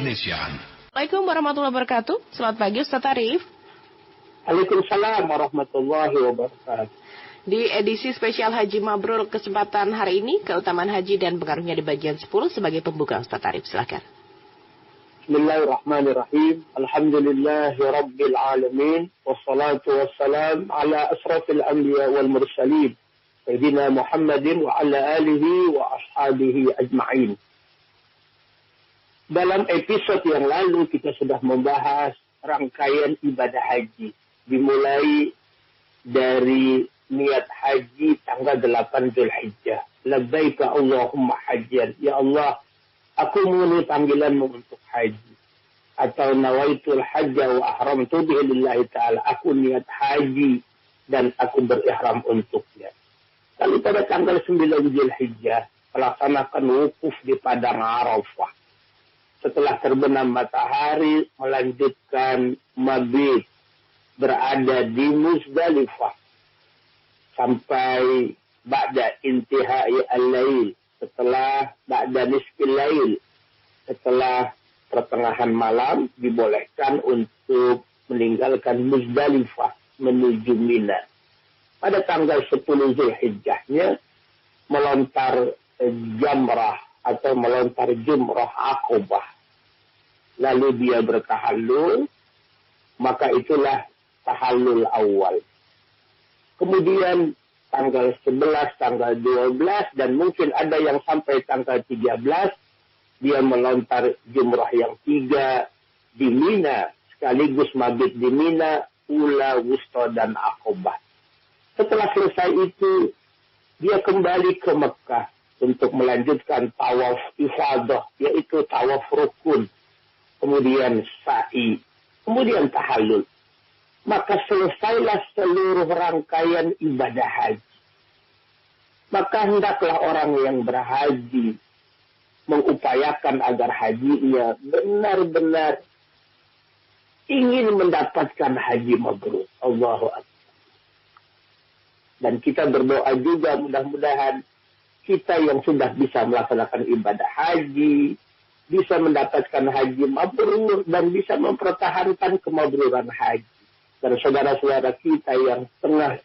Indonesia. Assalamualaikum warahmatullahi wabarakatuh. Selamat pagi Ustaz Arif. Waalaikumsalam warahmatullahi wabarakatuh. Di edisi spesial Haji Mabrur kesempatan hari ini, keutamaan haji dan pengaruhnya di bagian 10 sebagai pembuka, Ustaz Arif, silakan. Bismillahirrahmanirrahim. Alhamdulillahi rabbil alamin. Wassalatu wassalam ala asrafil anbiya wal mursalin. Sayyidina Muhammadin wa ala alihi wa ashabihi ajma'in. Dalam episode yang lalu kita sudah membahas rangkaian ibadah haji. Dimulai dari niat haji tanggal 8 Zulhijjah. Labbaika Allahumma hajjan. Ya Allah, aku memenuhi panggilanmu untuk haji. Atau nawaitul hajja wa ahramtu bihi lillahi ta'ala. Aku niat haji dan aku berihram untuknya. Lalu pada tanggal 9 Zulhijjah, melaksanakan wukuf di Padang Arafah. Setelah terbenam matahari, melanjutkan mabit, berada di Muzdalifah sampai ba'da intihai al-lail, setelah ba'da nisfil lail, setelah pertengahan malam dibolehkan untuk meninggalkan Muzdalifah menuju Mina. Pada tanggal 10 Zulhijjahnya melontar jamrah atau melontar jumrah Aqabah. Lalu dia bertahallul, maka itulah tahallul awal. Kemudian tanggal 11, tanggal 12, dan mungkin ada yang sampai tanggal 13, dia melontar jumrah yang 3 di Mina, sekaligus mabit di Mina, Ula, Wusta, dan Aqabah. Setelah selesai itu, dia kembali ke Mekah untuk melanjutkan tawaf ifadah, yaitu tawaf rukun, kemudian sa'i, kemudian tahallul. Maka selesailah seluruh rangkaian ibadah haji. Maka hendaklah orang yang berhaji mengupayakan agar hajinya benar-benar ingin mendapatkan haji mabrur. Allahu Akbar. Dan kita berdoa juga mudah-mudahan kita yang sudah bisa melaksanakan ibadah haji, bisa mendapatkan haji mabrur, dan bisa mempertahankan kemabruran haji. Dan saudara-saudara kita yang tengah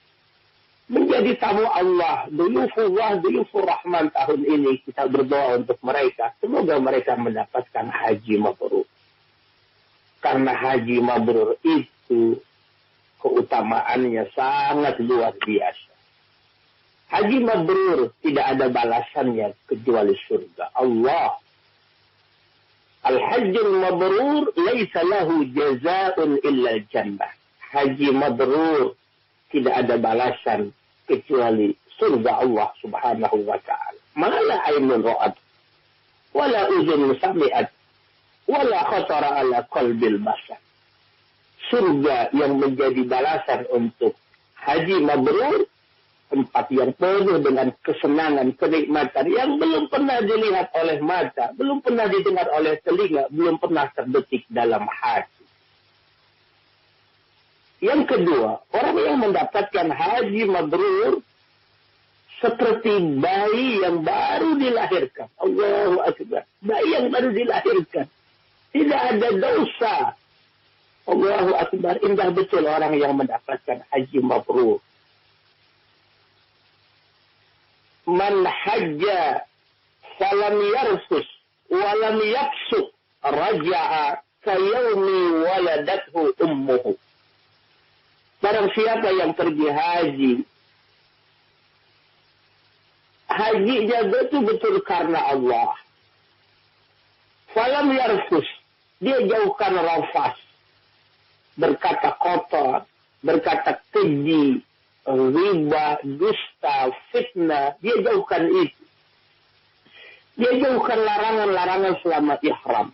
menjadi tamu Allah, duyufullah, duyufur rahman tahun ini, kita berdoa untuk mereka. Semoga mereka mendapatkan haji mabrur. Karena haji mabrur itu keutamaannya sangat luar biasa. Haji mabrur tidak ada balasannya kecuali surga Allah. Al-hajjul mabrur laisa lahu jazaa'un illa jannah. Haji mabrur tidak ada balasan kecuali surga Allah Subhanahu wa taala. Mala ainun ra'at wala uzun sami'at wala khatara ala qalbil bashar. Surga yang menjadi balasan untuk haji mabrur, tempat yang penuh dengan kesenangan, kenikmatan yang belum pernah dilihat oleh mata, belum pernah didengar oleh telinga, belum pernah terbetik dalam hati. Yang kedua, orang yang mendapatkan haji mabrur seperti bayi yang baru dilahirkan. Allahu Akbar. Bayi yang baru dilahirkan. Tidak ada dosa. Allahu Akbar. Indah betul orang yang mendapatkan haji mabrur. Man hajja falam yarfus walam yafsuq raja'a kayawmi waladathu ummuhu. Barang siapa yang pergi haji, hajinya betul-betul karena Allah. Falam yarfus, dia jauhkan rafas, berkata kotor, berkata keji, riba, dusta, fitnah, dia jauhkan itu. Dia jauhkan larangan-larangan selama ihram.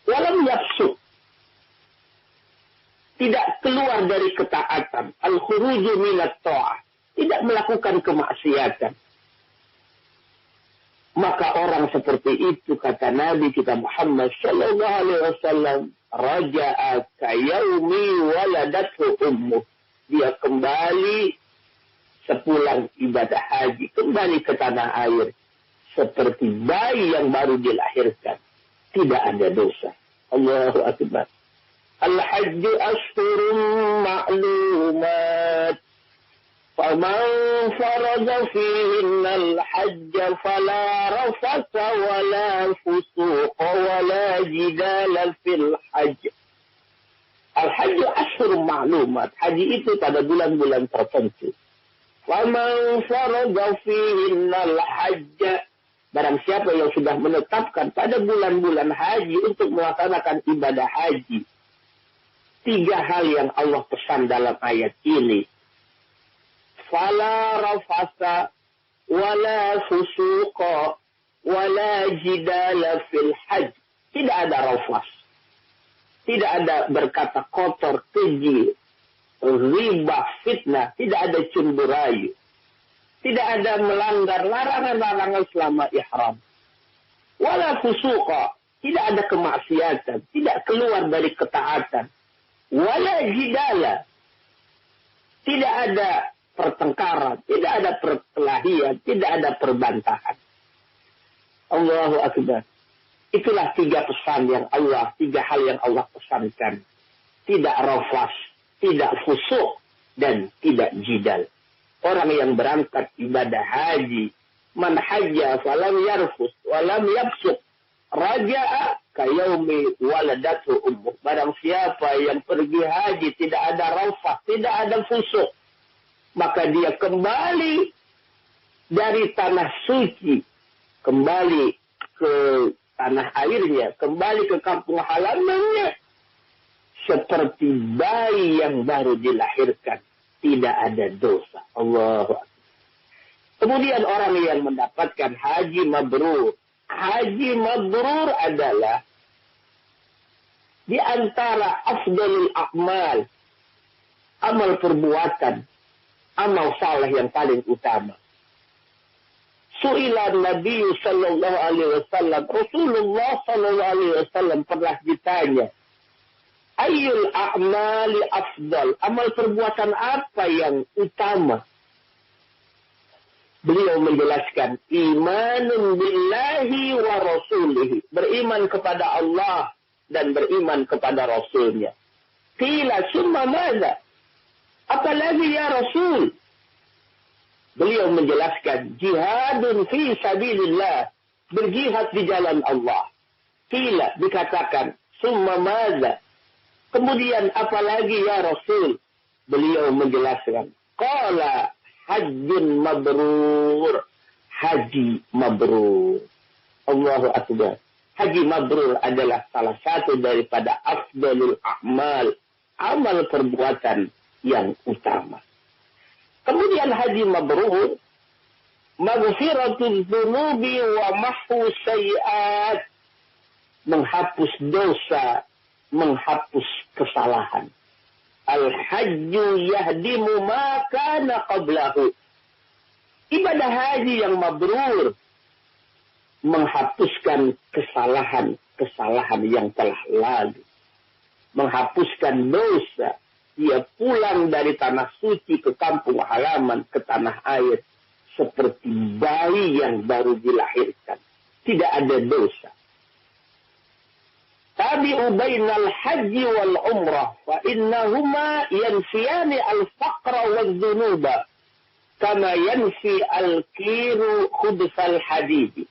Walam yafsuq, tidak keluar dari ketaatan. Al-khuruju minat ta'ah, tidak melakukan kemaksiatan. Maka orang seperti itu, kata Nabi kita Muhammad sallallahu alaihi wasallam, raja'a kayaumi waladathu ummuh. Dia kembali sepulang ibadah haji, kembali ke tanah air seperti bayi yang baru dilahirkan. Tidak ada dosa. Allahu Akbar. Al-hajju ashhurun ma'lumat. فمن فرض فيهن الحج فلا رفث ولا فسوق ولا جدال في الحج. Al-hajj ashhurun ma'lumat. Haji itu pada bulan-bulan tertentu. Faman farada fihinnal hajj. Barang siapa yang sudah menetapkan pada bulan-bulan haji untuk melaksanakan ibadah haji. 3 hal yang Allah pesan dalam ayat ini. Fala rafasa wala fusuqa wala jidala fil hajj. Tidak ada rafas. Tidak ada berkata kotor, keji, riba, fitnah. Tidak ada cemburayu. Tidak ada melanggar larangan-larangan selama ihram. Wala fusuqa. Tidak ada kemaksiatan. Tidak keluar dari ketaatan. Wala jidala. Tidak ada pertengkaran, tidak ada perkelahian, tidak ada perbantahan. Allahu Akbar. Itulah 3 pesan yang Allah, 3 hal yang Allah pesankan. Tidak rafas, tidak fusuk, dan tidak jidal. Orang yang berangkat ibadah haji, man hajja falam yarfus, walam yabsuk, raja'a kayaumi waladatu ummuh. Barang siapa yang pergi haji, tidak ada rafas, tidak ada fusuk, maka dia kembali dari tanah suci, kembali ke tanah airnya, kembali ke kampung halamannya, seperti bayi yang baru dilahirkan, tidak ada dosa. Allahu Akbar. Kemudian orang yang mendapatkan haji mabrur. Haji mabrur adalah di antara afdalul a'mal, amal perbuatan, amal saleh yang paling utama. Su'ila Nabi sallallahu alaihi wasallam, Rasulullah sallallahu alaihi wasallam pernah ditanya, ayyul a'mali afdal? Amal perbuatan apa yang utama? Beliau menjelaskan, imanun billahi wa rasulihi. Beriman kepada Allah dan beriman kepada Rasulnya. Qila summa madza? Apalagi ya Rasul? Beliau menjelaskan, jihadun fi sabilillah. Berjihad di jalan Allah. Qila, dikatakan, summa madza? Kemudian apalagi ya Rasul? Beliau menjelaskan, qala hajjun mabrur. Haji mabrur. Allahu Akbar. Haji mabrur adalah salah satu daripada afdalul a'mal. Amal perbuatan yang utama. Kemudian haji mabrur, maghfiratul dzunubi wa mahwu sayyi'at. Menghapus dosa, menghapus kesalahan. Al-hajju yahdimu ma kana qablahu. Ibadah haji yang mabrur menghapuskan kesalahan yang telah lalu. Menghapuskan dosa. Dia pulang dari tanah suci ke kampung halaman, ke tanah air. Seperti bayi yang baru dilahirkan. Tidak ada dosa. Tabi'u bainal haji wal umrah fa innahuma yanfiyani al-faqra wal dhunuba kama yanfi al-kiru khubsal hadid.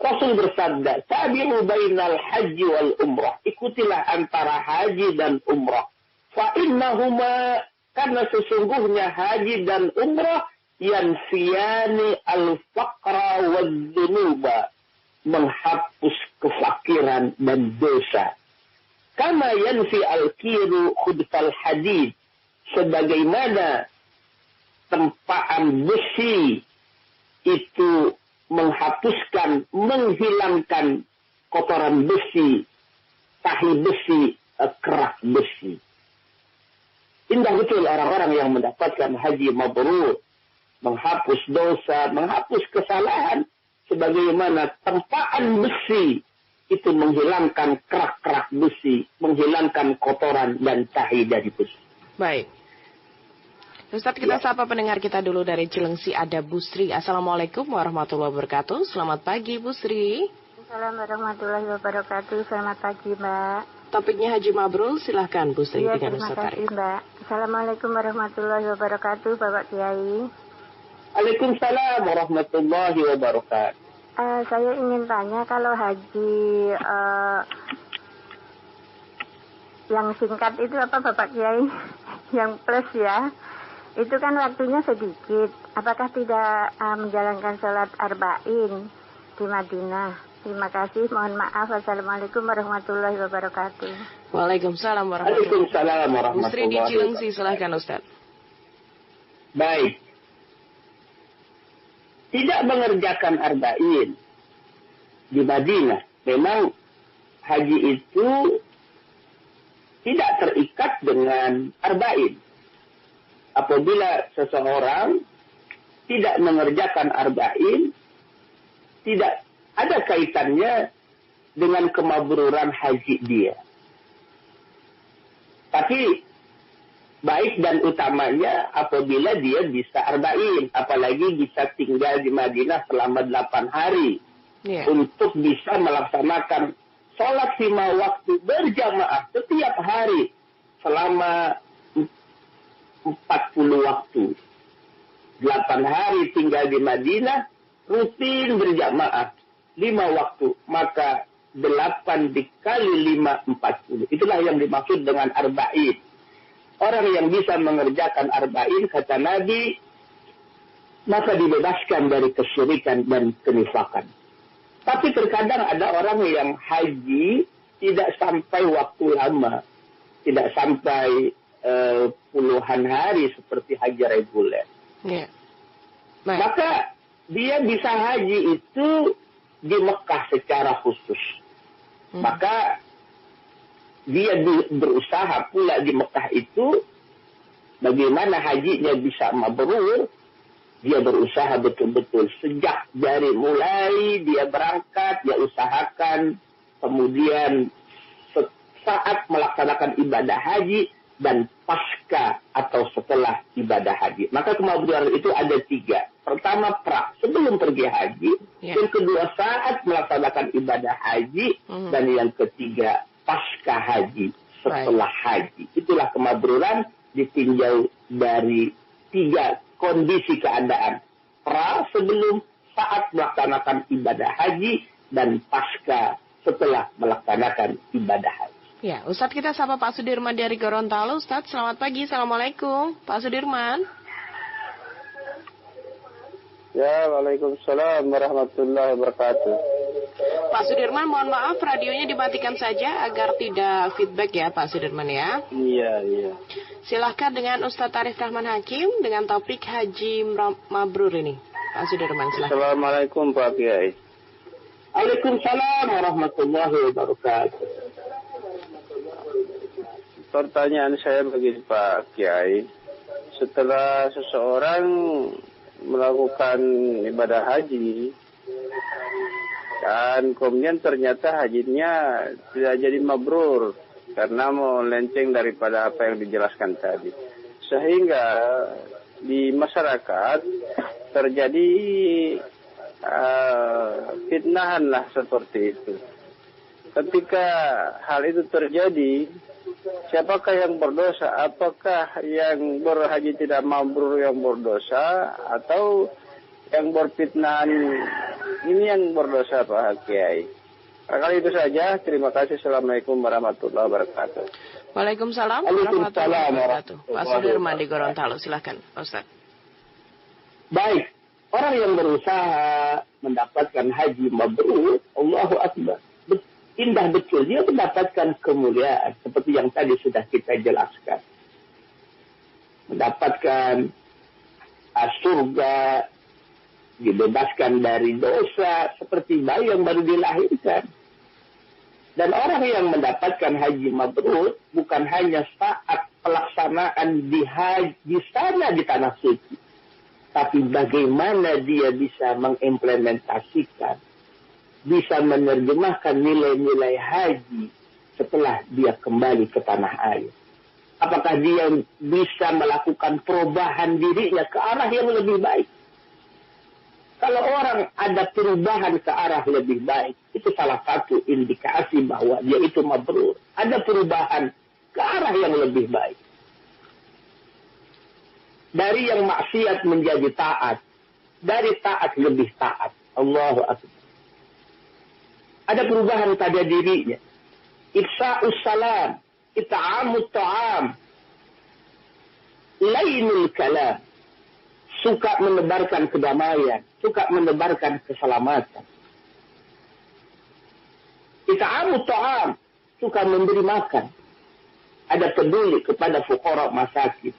Rasul bersabda, tabi'u bainal haji wal umrah. Ikutilah antara haji dan umrah. Fa innahuma, karena sesungguhnya haji dan umrah yanfiyani al-faqra wal dhunuba, menghapus kefakiran dan dosa. Kama yanfi al-kiru khubsal hadid, sebagaimana tempaan besi itu menghapuskan, menghilangkan kotoran besi, tahi besi, kerak besi. Indah betul orang-orang yang mendapatkan haji mabrur, menghapus dosa, menghapus kesalahan, sebagaimana tempaan besi itu menghilangkan kerak-kerak besi, menghilangkan kotoran dan tahi dari besi. Baik. Ustaz, kita sapa pendengar kita dulu dari Cilengsi, ada Bu Sri. Assalamualaikum warahmatullahi wabarakatuh. Selamat pagi Bu Sri. Assalamualaikum warahmatullahi wabarakatuh. Selamat pagi, Mbak. Topiknya Haji Mabrur, silahkan Bu Sri Iya, dengan terima Ustaz kasih, Arif. Mbak. Assalamualaikum warahmatullahi wabarakatuh, Bapak Kiai. Waalaikumsalam warahmatullahi wabarakatuh. Saya ingin tanya kalau haji yang singkat itu apa, Bapak Kiai? Yang plus ya. Itu kan waktunya sedikit. Apakah tidak menjalankan sholat arba'in di Madinah? Terima kasih. Mohon maaf. Wassalamualaikum warahmatullahi wabarakatuh. Waalaikumsalam warahmatullahi Waalaikumsalam wabarakatuh. Bu Sri di warahmatullahi Cilengsi, wabarakatuh. silahkan Ustaz. Baik. Tidak mengerjakan arba'in di Madinah. Memang haji itu tidak terikat dengan arba'in. Apabila seseorang tidak mengerjakan arba'in, tidak ada kaitannya dengan kemabruran haji dia. Tapi baik dan utamanya apabila dia bisa arba'in, apalagi bisa tinggal di Madinah selama 8 hari untuk bisa melaksanakan sholat 5 waktu berjamaah setiap hari selama 40 waktu. 8 hari tinggal di Madinah, rutin berjamaah 5 waktu, maka 8 dikali 5, 40. Itulah yang dimaksud dengan arba'in. Orang yang bisa mengerjakan arba'in, kata Nabi, maka dibebaskan dari kesyirikan dan kenifakan. Tapi terkadang ada orang yang haji tidak sampai waktu lama, tidak sampai puluhan hari seperti haji reguler. Maka dia bisa haji itu di Mekah secara khusus. Maka dia berusaha pula di Mekah itu bagaimana hajinya bisa mabrur. Dia berusaha betul-betul sejak dari mulai dia berangkat, dia usahakan, kemudian saat melaksanakan ibadah haji dan pasca atau setelah ibadah haji. Maka kemabruran itu ada 3. Pertama, sebelum pergi haji. Yang kedua, saat melaksanakan ibadah haji. Dan yang ketiga, pasca haji, setelah haji. Itulah kemabruran ditinjau dari 3 kondisi keadaan. Sebelum, saat melaksanakan ibadah haji, dan pasca setelah melaksanakan ibadah haji. Ya, Ustadz kita sapa Pak Sudirman dari Gorontalo. Ustadz, selamat pagi. Assalamualaikum. Pak Sudirman. Ya, waalaikumsalam warahmatullahi wabarakatuh. Pak Sudirman, mohon maaf radionya dimatikan saja agar tidak feedback ya Pak Sudirman ya. Iya. Silahkan dengan Ustadz Arif Rahman Hakim dengan topik Haji Mabrur ini. Pak Sudirman, silahkan. Assalamualaikum Pak Kiai. Waalaikumsalam warahmatullahi wabarakatuh. Pertanyaan saya begini Pak Kiai. Setelah seseorang melakukan ibadah haji dan kemudian ternyata hajinya tidak jadi mabrur karena melenceng daripada apa yang dijelaskan tadi, sehingga di masyarakat terjadi fitnahan lah seperti itu. Ketika hal itu terjadi, siapakah yang berdosa? Apakah yang berhaji tidak mabrur yang berdosa atau yang berfitnahan ini yang berdosa Pak Kiai? Kali itu saja. Terima kasih. Assalamualaikum warahmatullahi wabarakatuh. Waalaikumsalam warahmatullahi wabarakatuh. Pak Sudirman di Gorontalo, silahkan Ustaz. Baik, orang yang berusaha mendapatkan haji mabrur, Allahu Akbar. Indah betul, dia mendapatkan kemuliaan seperti yang tadi sudah kita jelaskan. Mendapatkan surga, dibebaskan dari dosa seperti bayi yang baru dilahirkan. Dan orang yang mendapatkan haji mabrur bukan hanya saat pelaksanaan di sana di tanah suci, tapi bagaimana dia bisa mengimplementasikan, bisa menerjemahkan nilai-nilai haji setelah dia kembali ke tanah air. Apakah dia bisa melakukan perubahan dirinya ke arah yang lebih baik? Kalau orang ada perubahan ke arah lebih baik, itu salah satu indikasi bahwa dia itu mabrur. Ada perubahan ke arah yang lebih baik. Dari yang maksiat menjadi taat. Dari taat lebih taat. Allahu Akbar. Ada perubahan pada dirinya. Ifsa'us salam. Ita'amut ta'am. Lainul kalam. Suka menebarkan kedamaian. Suka menebarkan keselamatan. Ita'amut ta'am. Suka memberi makan. Ada peduli kepada fuqara masakin.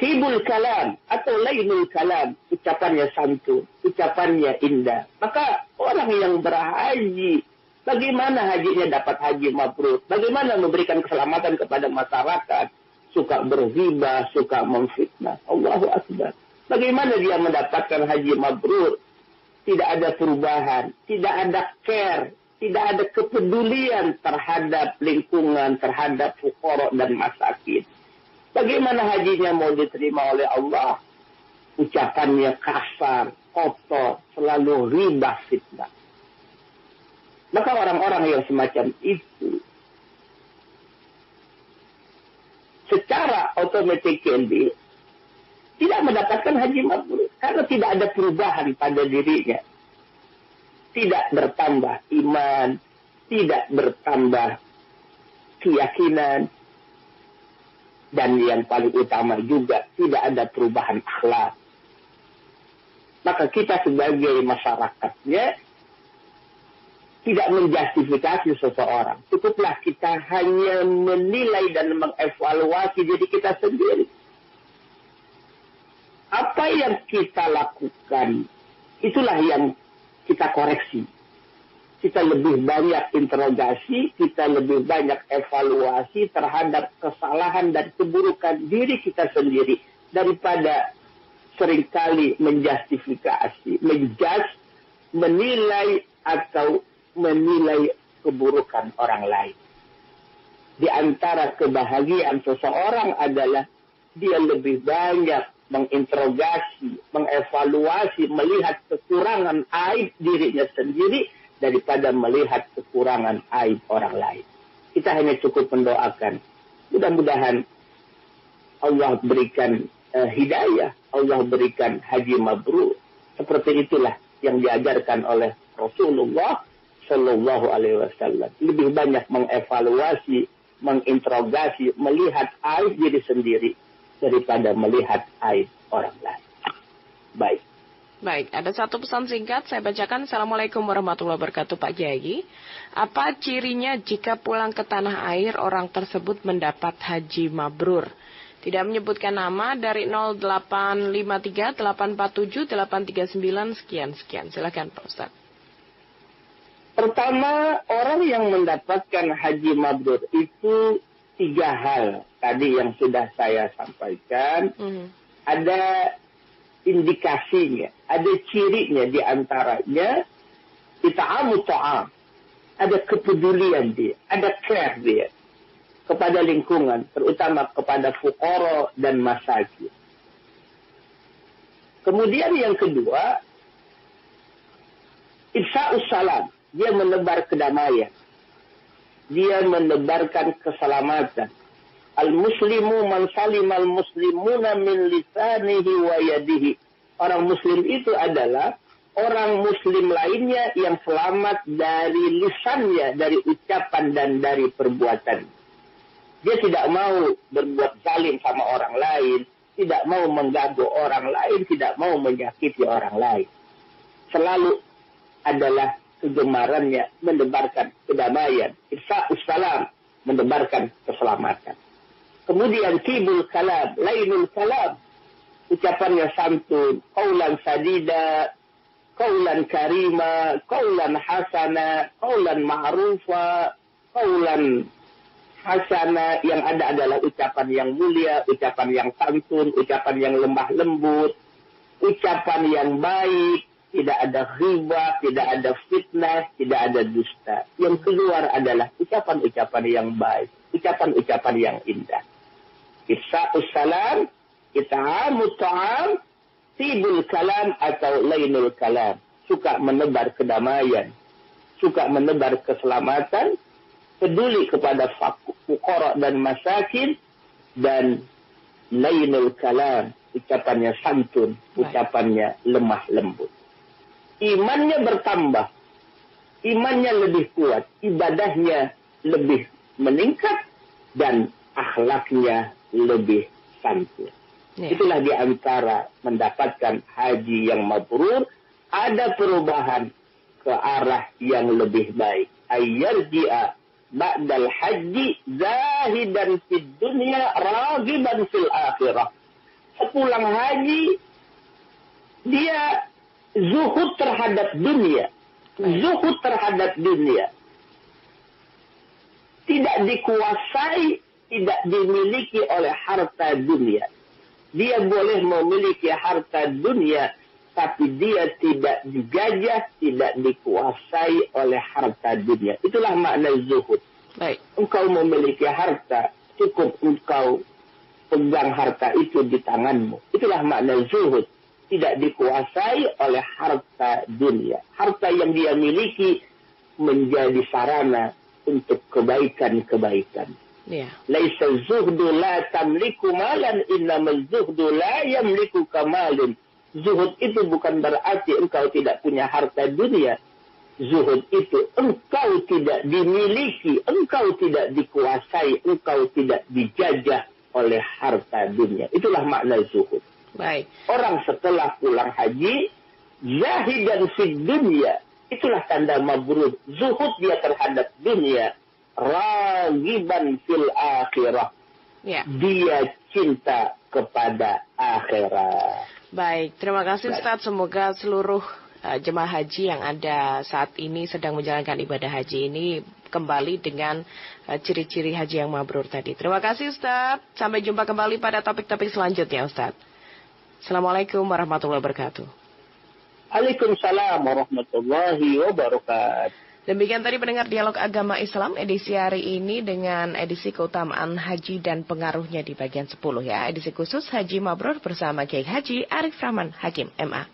Tibul kalam atau lainul kalam. Ucapannya santun. Ucapannya indah. Maka orang yang berhaji, bagaimana hajinya dapat haji mabrur? Bagaimana memberikan keselamatan kepada masyarakat? Suka berghibah, suka memfitnah. Allahu Akbar. Bagaimana dia mendapatkan haji mabrur? Tidak ada perubahan, tidak ada care, tidak ada kepedulian terhadap lingkungan, terhadap fuqara dan masakin. Bagaimana hajinya mau diterima oleh Allah? Ucapannya kasar, kotor, selalu riba fitnah. Maka orang-orang yang semacam itu secara automatically tidak mendapatkan haji mabrur karena tidak ada perubahan pada dirinya. Tidak bertambah iman, tidak bertambah keyakinan, dan yang paling utama juga tidak ada perubahan akhlak. Maka kita sebagai masyarakatnya tidak menjustifikasi seseorang. Cukuplah kita hanya menilai dan mengevaluasi diri kita sendiri. Apa yang kita lakukan, itulah yang kita koreksi. Kita lebih banyak interogasi, kita lebih banyak evaluasi terhadap kesalahan dan keburukan diri kita sendiri. Daripada seringkali menjustifikasi, menilai atau menilai keburukan orang lain. Di antara kebahagiaan seseorang adalah dia lebih banyak menginterogasi, mengevaluasi, melihat kekurangan aib dirinya sendiri daripada melihat kekurangan aib orang lain. Kita hanya cukup mendoakan. Mudah-mudahan Allah berikan hidayah, Allah berikan haji mabrur. Seperti itulah yang diajarkan oleh Rasulullah Shallallahu Alaihi Wasallam. Lebih banyak mengevaluasi, menginterogasi, melihat aib diri sendiri daripada melihat aib orang lain. Baik, ada satu pesan singkat saya bacakan. Assalamualaikum warahmatullahi wabarakatuh Pak Kiai. Apa cirinya jika pulang ke tanah air orang tersebut mendapat haji mabrur? Tidak menyebutkan nama, dari 0853 847 839 sekian. Silakan Pak Ustaz. Pertama, orang yang mendapatkan haji mabrur itu 3 hal tadi yang sudah saya sampaikan. Ada indikasinya, ada cirinya, di antaranya ita'amut ta'am, ada kepedulian dia, ada care dia kepada lingkungan, terutama kepada fuqara dan masakin. Kemudian yang kedua, ifsa'us salam, dia menebar kedamaian, dia menebarkan keselamatan. Al-muslimu man salimal muslimuna min lisanihi wa yadihi. Orang muslim itu adalah orang muslim lainnya yang selamat dari lisannya, dari ucapan dan dari perbuatan. Dia tidak mau berbuat zalim sama orang lain, tidak mau mengganggu orang lain, tidak mau menyakiti orang lain. Selalu adalah kegemarannya menebarkan kedamaian, ifsa'us salam, menebarkan keselamatan. Kemudian tibul kalam, lainul kalam, ucapannya santun, qaulan sadida, qaulan karima, qaulan hasana, qaulan ma'rufa, qaulan hasana. Yang ada adalah ucapan yang mulia, ucapan yang santun, ucapan yang lemah lembut, ucapan yang baik, tidak ada ghibah, tidak ada fitnah, tidak ada dusta. Yang keluar adalah ucapan-ucapan yang baik, ucapan-ucapan yang indah. Ifsa'us salam, ita'amut ta'am, tibul kalam atau lainul kalam, suka menebar kedamaian, suka menebar keselamatan, peduli kepada fuqara dan masakin, dan lainul kalam, ucapannya santun, ucapannya lemah lembut. Imannya bertambah, imannya lebih kuat, ibadahnya lebih meningkat, dan akhlaknya lebih santun. Itulah di antara mendapatkan haji yang mabrur, ada perubahan ke arah yang lebih baik. Ayyarji'a ba'dal haji zahidan fid dunya ragiban fil akhirah. Sepulang haji, dia zuhud terhadap dunia. Zuhud terhadap dunia. Tidak dikuasai, tidak dimiliki oleh harta dunia. Dia boleh memiliki harta dunia, tapi dia tidak dijajah, tidak dikuasai oleh harta dunia. Itulah makna zuhud. Baik. Engkau memiliki harta, cukup engkau pegang harta itu di tanganmu. Itulah makna zuhud. Tidak dikuasai oleh harta dunia. Harta yang dia miliki menjadi sarana untuk kebaikan-kebaikan. Laisa zuhdu la tamliku malan, innamal zuhdu la yamliku kamalun. Zuhud itu bukan berarti engkau tidak punya harta dunia. Zuhud itu engkau tidak dimiliki, engkau tidak dikuasai, engkau tidak dijajah oleh harta dunia. Itulah makna zuhud. Baik. Orang setelah pulang haji, zahidan fid dunya, itulah tanda mabrur. Zuhud dia terhadap dunia. Ragiban fil akhirah. Dia cinta kepada akhirat. Baik, terima kasih Ustaz. Semoga seluruh jemaah haji yang ada saat ini sedang menjalankan ibadah haji ini kembali dengan ciri-ciri haji yang mabrur tadi. Terima kasih Ustaz. Sampai jumpa kembali pada topik-topik selanjutnya Ustaz. Assalamualaikum warahmatullahi wabarakatuh. Waalaikumsalam warahmatullahi wabarakatuh. Demikian tadi pendengar Dialog Agama Islam edisi hari ini dengan edisi keutamaan haji dan pengaruhnya di bagian 10 ya. Edisi khusus Haji Mabrur bersama Kiai Haji Arif Rahman Hakim MA.